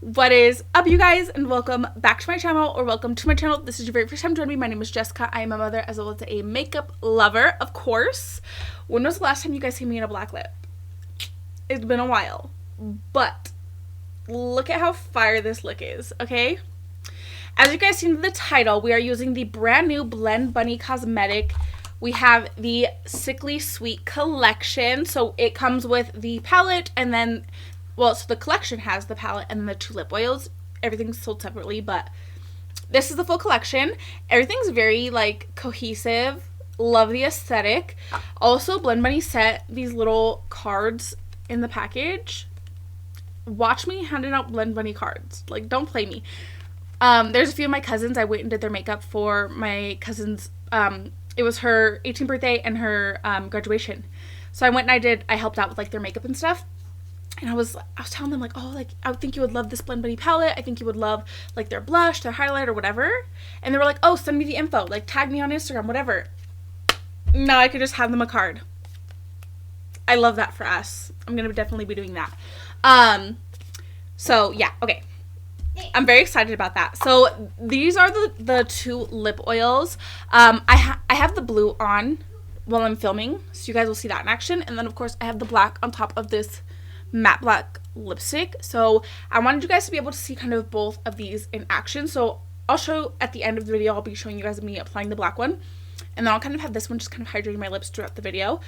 What is up, you guys, and welcome back to my channel, or welcome to my channel. This is your very first time joining me. My name is Jessica. I am a mother as well as a makeup lover, of course. When was the last time you guys seen me in a black lip? It's been a while, but look at how fire this look is, okay? As you guys seen in the title, we are using the brand new Blend Bunny cosmetic. We have the Sickly Sweet collection, so it comes with the palette and then, well, so the collection has the palette and the 2 lip oils. Everything's sold separately, but this is the full collection. Everything's very, like, cohesive. Love the aesthetic. Also, Blend Bunny set these little cards in the package. Watch me handing out Blend Bunny cards. Like, don't play me. There's a few of my cousins. I went and did their makeup for my cousin's, it was her 18th birthday and her graduation. So I went and I helped out with, like, their makeup and stuff. And I was telling them, like, oh, like, I think you would love this Blend Bunny palette. I think you would love, like, their blush, their highlight, or whatever. And they were like, oh, send me the info. Like, tag me on Instagram, whatever. Now I could just have them a card. I love that for us. I'm going to definitely be doing that. So, yeah, okay. I'm very excited about that. So, these are the 2 lip oils. I have the blue on while I'm filming, so you guys will see that in action. And then, of course, I have the black on top of this matte black lipstick. So I wanted you guys to be able to see kind of both of these in action. So I'll show at the end of the video, I'll be showing you guys me applying the black one, and then I'll kind of have this one just kind of hydrating my lips throughout the video.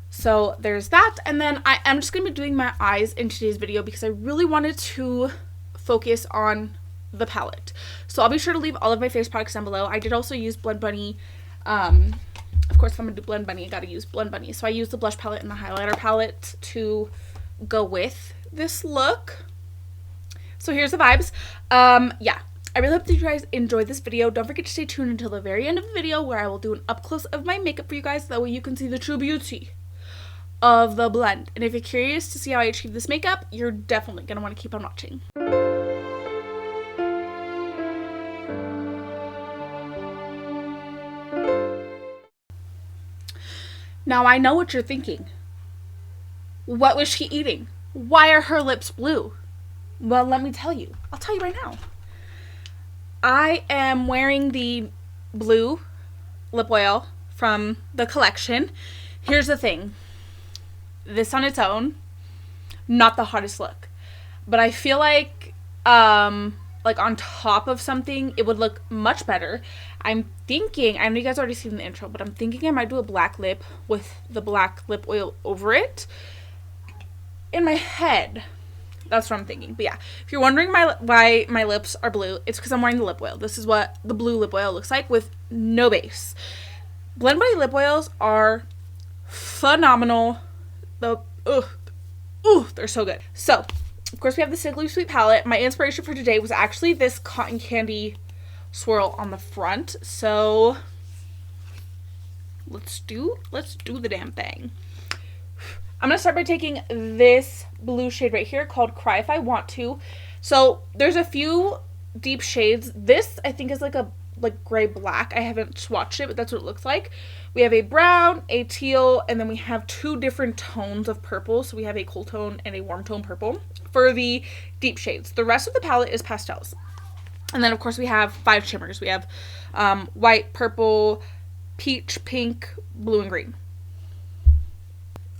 So there's that. And then I am just going to be doing my eyes in today's video because I really wanted to focus on the palette. So I'll be sure to leave all of my face products down below. I did also use Blend Bunny. Of course, if I'm going to do Blend Bunny, I got to use Blend Bunny. So I used the blush palette and the highlighter palette to go with this look. So here's the vibes. Yeah, I really hope that you guys enjoyed this video. Don't forget to stay tuned until the very end of the video where I will do an up close of my makeup for you guys. That way you can see the true beauty of the blend. And if you're curious to see how I achieve this makeup, you're definitely gonna want to keep on watching. Now I know what you're thinking. What was she eating? Why are her lips blue? Well, let me tell you. I'll tell you right now. I am wearing the blue lip oil from the collection. Here's the thing. This on its own, not the hottest look. But I feel like on top of something, it would look much better. I'm thinking, I know you guys already seen the intro, but I'm thinking I might do a black lip with the black lip oil over it. In my head, that's what I'm thinking. But yeah, if you're wondering why my lips are blue, it's because I'm wearing the lip oil. This is what the blue lip oil looks like with no base. Blend Bunny lip oils are phenomenal. They're so good. So, of course, we have the Sickly Sweet palette. My inspiration for today was actually this cotton candy swirl on the front. So, let's do the damn thing. I'm going to start by taking this blue shade right here called Cry If I Want To. So there's a few deep shades. This I think is like a gray black. I haven't swatched it, but that's what it looks like. We have a brown, a teal, and then we have 2 different tones of purple. So we have a cool tone and a warm tone purple for the deep shades. The rest of the palette is pastels. And then of course we have 5 shimmers. We have white, purple, peach, pink, blue, and green.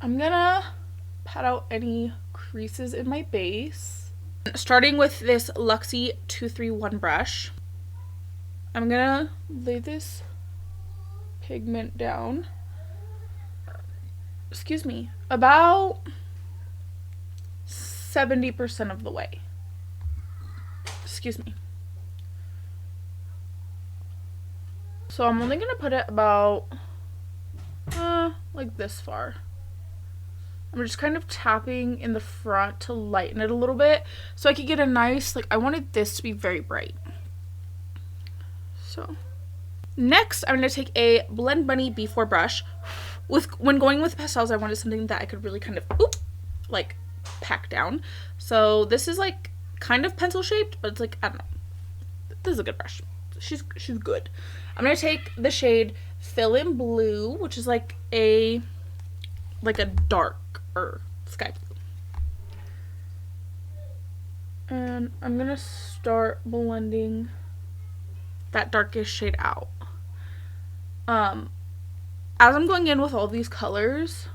I'm gonna pat out any creases in my base. Starting with this Luxie 231 brush, I'm gonna lay this pigment down. Excuse me, about 70% of the way. Excuse me. So I'm only gonna put it about like this far. I'm just kind of tapping in the front to lighten it a little bit so I could get a nice, I wanted this to be very bright. So next I'm going to take a Blend Bunny B4 brush. When going with pastels, I wanted something that I could really kind of pack down. So this is kind of pencil shaped, but it's I don't know. This is a good brush. She's good. I'm going to take the shade Fill in Blue, which is a darker sky blue. And I'm gonna start blending that darkest shade out. As I'm going in with all these colors,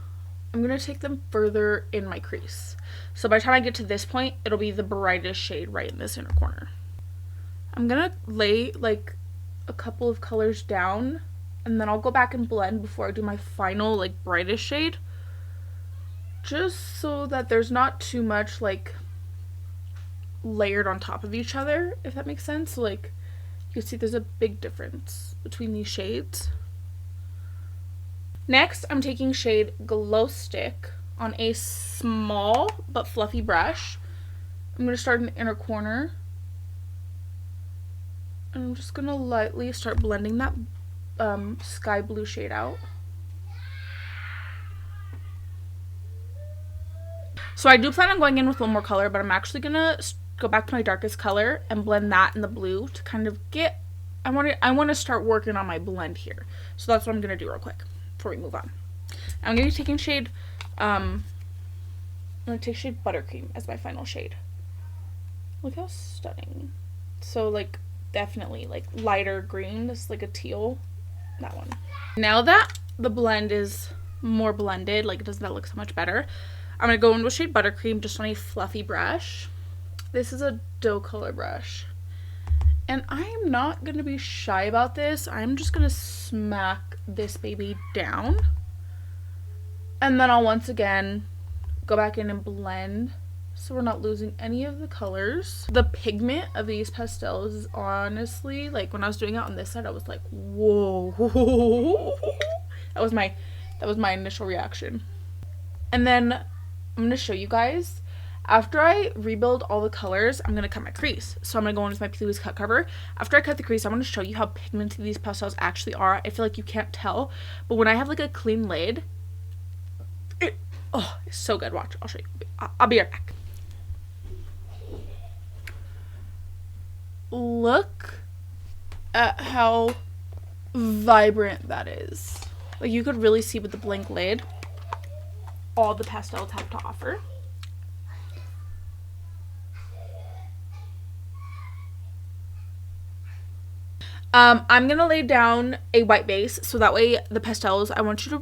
I'm gonna take them further in my crease. So by the time I get to this point, it'll be the brightest shade right in this inner corner. I'm gonna lay like a couple of colors down, and then I'll go back and blend before I do my final like brightest shade, just so that there's not too much like layered on top of each other, if that makes sense. So, like, you can see there's a big difference between these shades. Next, I'm taking shade Glow Stick on a small but fluffy brush. I'm going to start in the inner corner, and I'm just going to lightly start blending that sky blue shade out. So I do plan on going in with one more color, but I'm actually going to go back to my darkest color and blend that in the blue to kind of get, I want to start working on my blend here. So that's what I'm going to do real quick before we move on. I'm going to be taking shade, I'm going to take shade Buttercream as my final shade. Look how stunning. So like definitely like lighter green, this is like a teal, that one. Now that the blend is more blended, like doesn't that look so much better? I'm going to go in with shade Buttercream just on a fluffy brush. This is a doe color brush. And I'm not going to be shy about this. I'm just going to smack this baby down. And then I'll once again go back in and blend so we're not losing any of the colors. The pigment of these pastels is honestly, like when I was doing it on this side, I was like, whoa. That was my initial reaction. And then I'm going to show you guys. After I rebuild all the colors, I'm going to cut my crease. So I'm going to go in with my P.Louise cut cover. After I cut the crease, I'm going to show you how pigmented these pastels actually are. I feel like you can't tell, but when I have like a clean lid, it's so good. Watch, I'll show you. I'll be right back. Look at how vibrant that is. Like you could really see with the blank lid all the pastels have to offer. I'm gonna lay down a white base so that way the pastels, I wanted to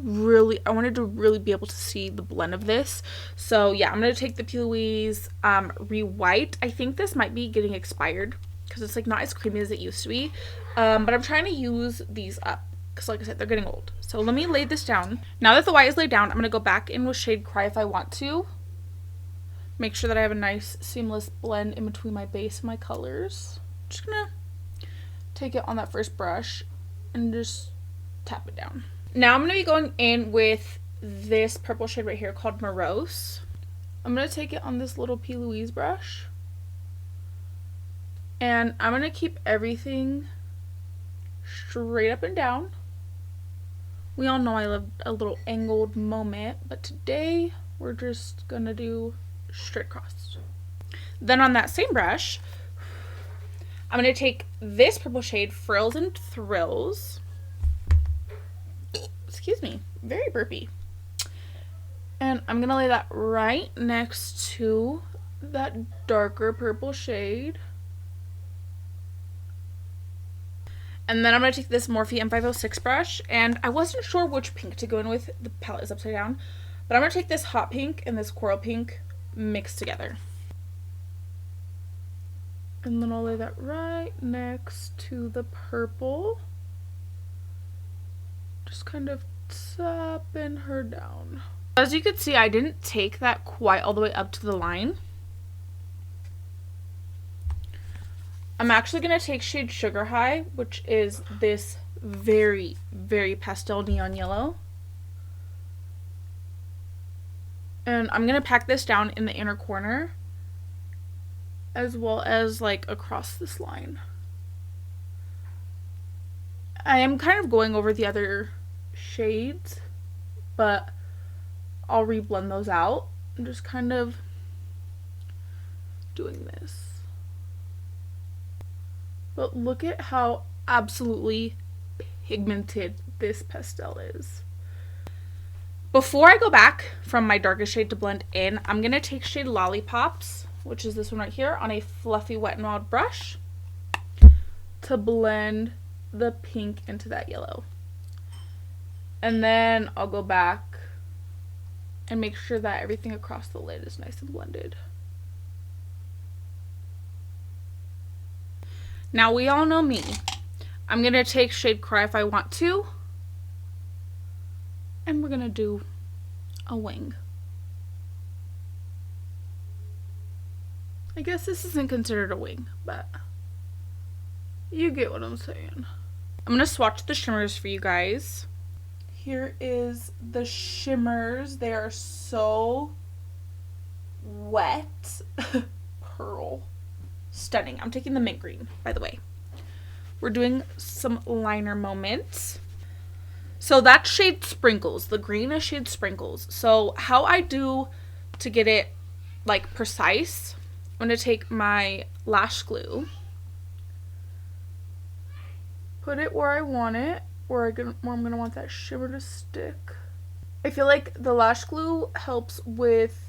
really be able to see the blend of this. So yeah, I'm gonna take the P.Louise Rewhite. I think this might be getting expired because it's like not as creamy as it used to be, but I'm trying to use these up because like I said, they're getting old. So let me lay this down. Now that the white is laid down, I'm gonna go back in with shade Cry if I want to. Make sure that I have a nice seamless blend in between my base and my colors. Just gonna take it on that first brush and just tap it down. Now I'm going to be going in with this purple shade right here called Morose. I'm going to take it on this little P.Louise brush. And I'm going to keep everything straight up and down. We all know I love a little angled moment, but today we're just going to do straight across. Then on that same brush, I'm going to take this purple shade, Frills and Thrills. Excuse me, very burpy. And I'm going to lay that right next to that darker purple shade. And then I'm going to take this Morphe M506 brush. And I wasn't sure which pink to go in with. The palette is upside down. But I'm going to take this hot pink and this coral pink mixed together. And then I'll lay that right next to the purple. Just kind of tapping her down. As you can see, I didn't take that quite all the way up to the line. I'm actually going to take shade Sugar High, which is this very, very pastel neon yellow. And I'm going to pack this down in the inner corner, as well as like across this line. I am kind of going over the other shades, but I'll reblend those out. I'm just kind of doing this. But look at how absolutely pigmented this pastel is. Before I go back from my darkest shade to blend in, I'm going to take shade Lollipops which is this one right here, on a fluffy Wet n Wild brush to blend the pink into that yellow. And then I'll go back and make sure that everything across the lid is nice and blended. Now we all know me. I'm going to take shade Cry if I want to. And we're going to do a wing. I guess this isn't considered a wing, but you get what I'm saying. I'm going to swatch the shimmers for you guys. Here is the shimmers. They are so wet. Pearl. Stunning. I'm taking the mint green, by the way. We're doing some liner moments. So that's shade Sprinkles. The green is shade Sprinkles. So how I do to get it like precise, I'm going to take my lash glue, put it where I want it, where I'm going to want that shimmer to stick. I feel like the lash glue helps with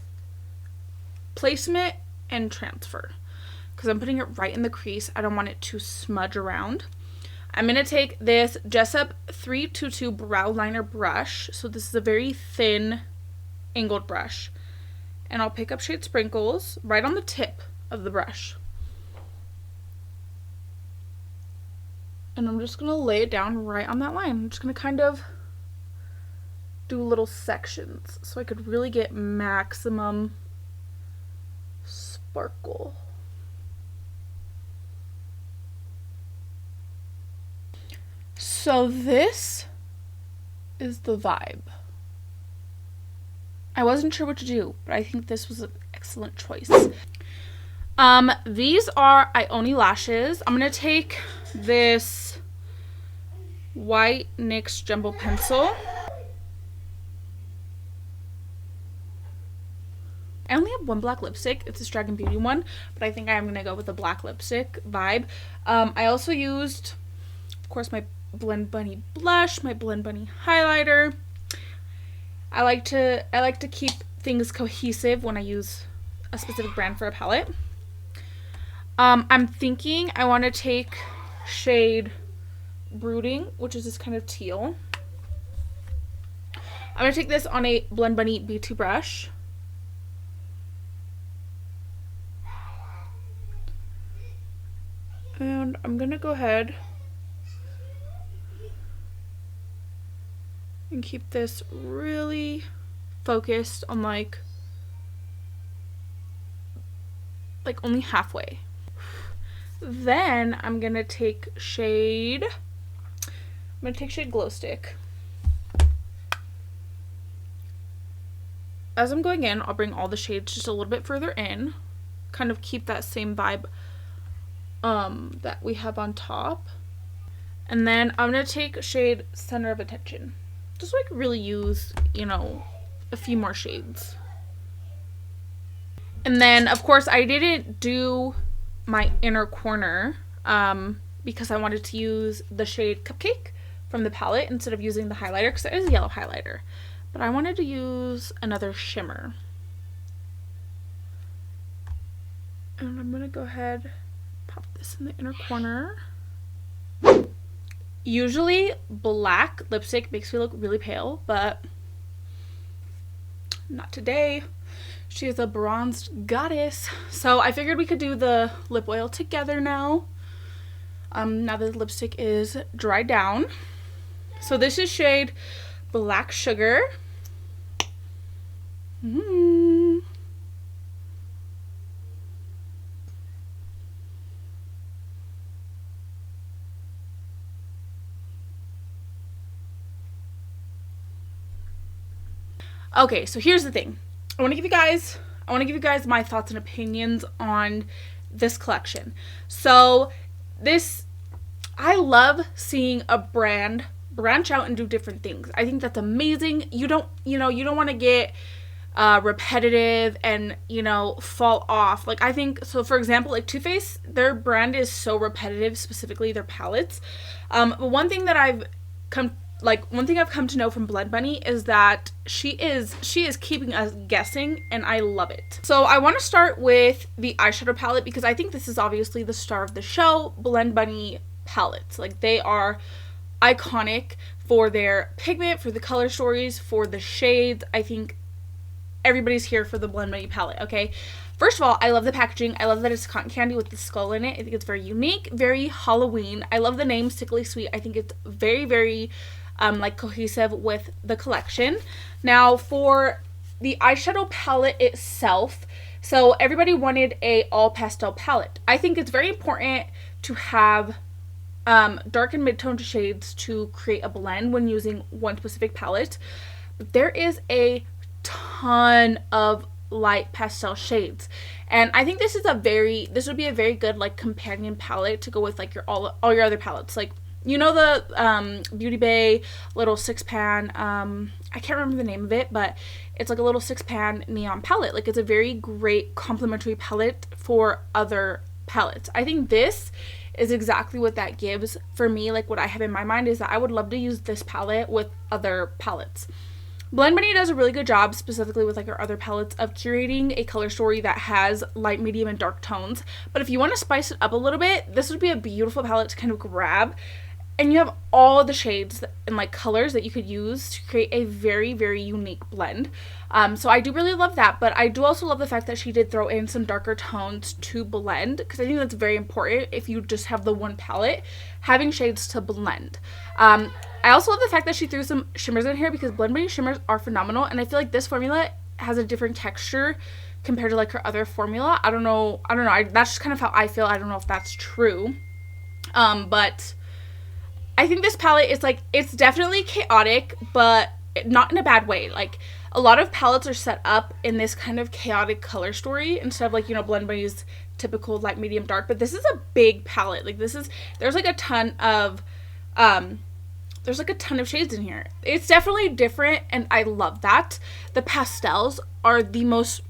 placement and transfer because I'm putting it right in the crease. I don't want it to smudge around. I'm going to take this Jessup 322 brow liner brush. So this is a very thin angled brush. And I'll pick up shade Sprinkles right on the tip of the brush. And I'm just going to lay it down right on that line. I'm just going to kind of do little sections so I could really get maximum sparkle. So this is the vibe. I wasn't sure what to do, but I think this was an excellent choice. These are IONI Lashes. I'm going to take this white NYX Jumbo Pencil. I only have one black lipstick. It's this Dragun Beauty one, but I think I'm going to go with the black lipstick vibe. I also used, of course, my Blend Bunny blush, my Blend Bunny highlighter. I like to keep things cohesive when I use a specific brand for a palette. I'm thinking I want to take shade Brooding, which is this kind of teal. I'm going to take this on a Blend Bunny B2 brush. And I'm going to go ahead and keep this really focused on like only halfway. Then I'm gonna take shade Glow Stick. As I'm going in, I'll bring all the shades just a little bit further in, kind of keep that same vibe that we have on top. And then I'm gonna take shade Center of Attention, just so I could really use, you know, a few more shades. And then, of course, I didn't do my inner corner because I wanted to use the shade Cupcake from the palette instead of using the highlighter, because it is a yellow highlighter. But I wanted to use another shimmer. And I'm going to go ahead, pop this in the inner corner. Usually black lipstick makes me look really pale, but not today. She is a bronzed goddess. So I figured we could do the lip oil together now. Now that the lipstick is dried down. So this is shade Black Sugar. Okay, so here's the thing. I want to give you guys my thoughts and opinions on this collection. So I love seeing a brand branch out and do different things. I think that's amazing. You don't want to get repetitive and, fall off. Like, I think, so for example, like Too Faced, their brand is so repetitive, specifically their palettes. But one thing that I've come like, one thing I've come to know from Blend Bunny is that she is keeping us guessing, and I love it. So I want to start with the eyeshadow palette because I think this is obviously the star of the show. Blend Bunny palettes, like, they are iconic for their pigment, for the color stories, for the shades. I think everybody's here for the Blend Bunny palette, okay? First of all, I love the packaging. I love that it's cotton candy with the skull in it. I think it's very unique, very Halloween. I love the name Sickly Sweet. I think it's very, very like cohesive with the collection. Now for the eyeshadow palette itself, so everybody wanted a all pastel palette. I think it's very important to have dark and mid-tone shades to create a blend when using one specific palette. But there is a ton of light pastel shades, and I think this would be a very good like companion palette to go with like your all your other palettes. Like, you know, the Beauty Bay little 6-pan, I can't remember the name of it, but it's like a little 6-pan neon palette. Like, it's a very great complementary palette for other palettes. I think this is exactly what that gives for me. Like, what I have in my mind is that I would love to use this palette with other palettes. Blend Bunny does a really good job, specifically with like our other palettes, of curating a color story that has light, medium, and dark tones. But if you want to spice it up a little bit, this would be a beautiful palette to kind of grab. And you have all the shades and like colors that you could use to create a very, very unique blend. So I do really love that, but I do also love the fact that she did throw in some darker tones to blend, because I think that's very important if you just have the one palette, having shades to blend. I also love the fact that she threw some shimmers in here, because Blend Bunny shimmers are phenomenal, and I feel like this formula has a different texture compared to like her other formula. I don't know. That's just kind of how I feel. I don't know if that's true. But I think this palette is like, it's definitely chaotic, but not in a bad way. Like, a lot of palettes are set up in this kind of chaotic color story instead of like, you know, Blend Bunny's typical light, medium, dark. But this is a big palette. Like, there's like a ton of shades in here. It's definitely different, and I love that. The pastels are the most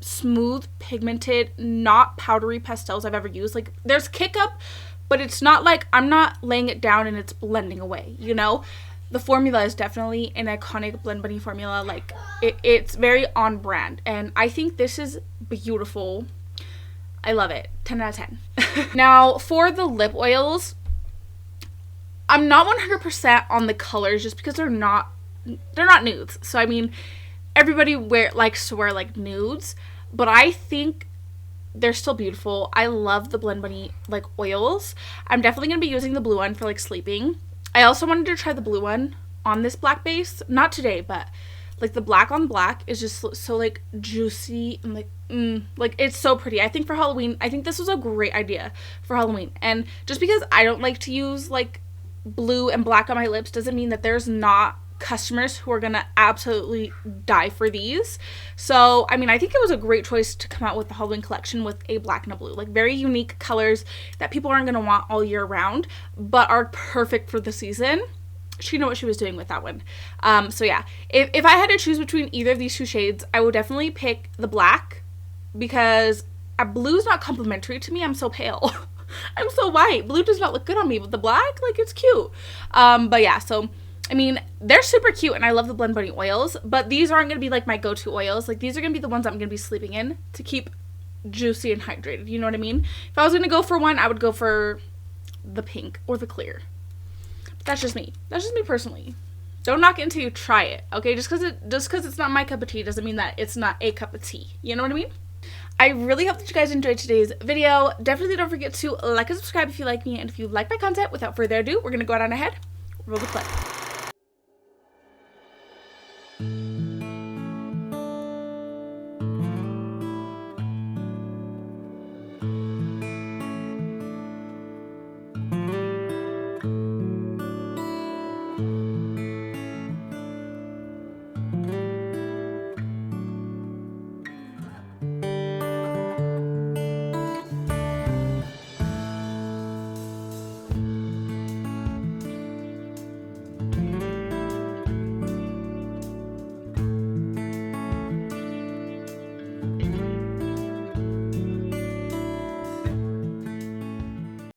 smooth, pigmented, not powdery pastels I've ever used. Like, there's kick up, but it's not like I'm not laying it down and it's blending away, you know? The formula is definitely an iconic Blend Bunny formula. Like, it's very on brand, and I think this is beautiful. I love it. 10 out of 10. Now, for the lip oils, I'm not 100% on the colors just because they're not nudes. So, I mean, everybody likes to wear like nudes, but I think they're still beautiful. I love the Blend Bunny like oils. I'm definitely going to be using the blue one for like sleeping. I also wanted to try the blue one on this black base. Not today, but like the black on black is just so like juicy and like it's so pretty. I think for Halloween, I think this was a great idea for Halloween. And just because I don't like to use like blue and black on my lips doesn't mean that there's not customers who are gonna absolutely die for these. So I mean, I think it was a great choice to come out with the Halloween collection with a black and a blue, like very unique colors that people aren't gonna want all year round but are perfect for the season. She knew what she was doing with that one. So yeah, if I had to choose between either of these two shades, I would definitely pick the black, because a blue's not complimentary to me. I'm so pale. I'm so white. Blue does not look good on me, but the black, like, it's cute. But yeah, so I mean, they're super cute, and I love the Blend Bunny oils, but these aren't going to be like my go-to oils. Like, these are going to be the ones I'm going to be sleeping in to keep juicy and hydrated. You know what I mean? If I was going to go for one, I would go for the pink or the clear. But that's just me. That's just me personally. Don't knock it until you try it, okay? Just because it's not my cup of tea doesn't mean that it's not a cup of tea. You know what I mean? I really hope that you guys enjoyed today's video. Definitely don't forget to like and subscribe if you like me, and if you like my content. Without further ado, we're going to go on ahead. Roll the clip.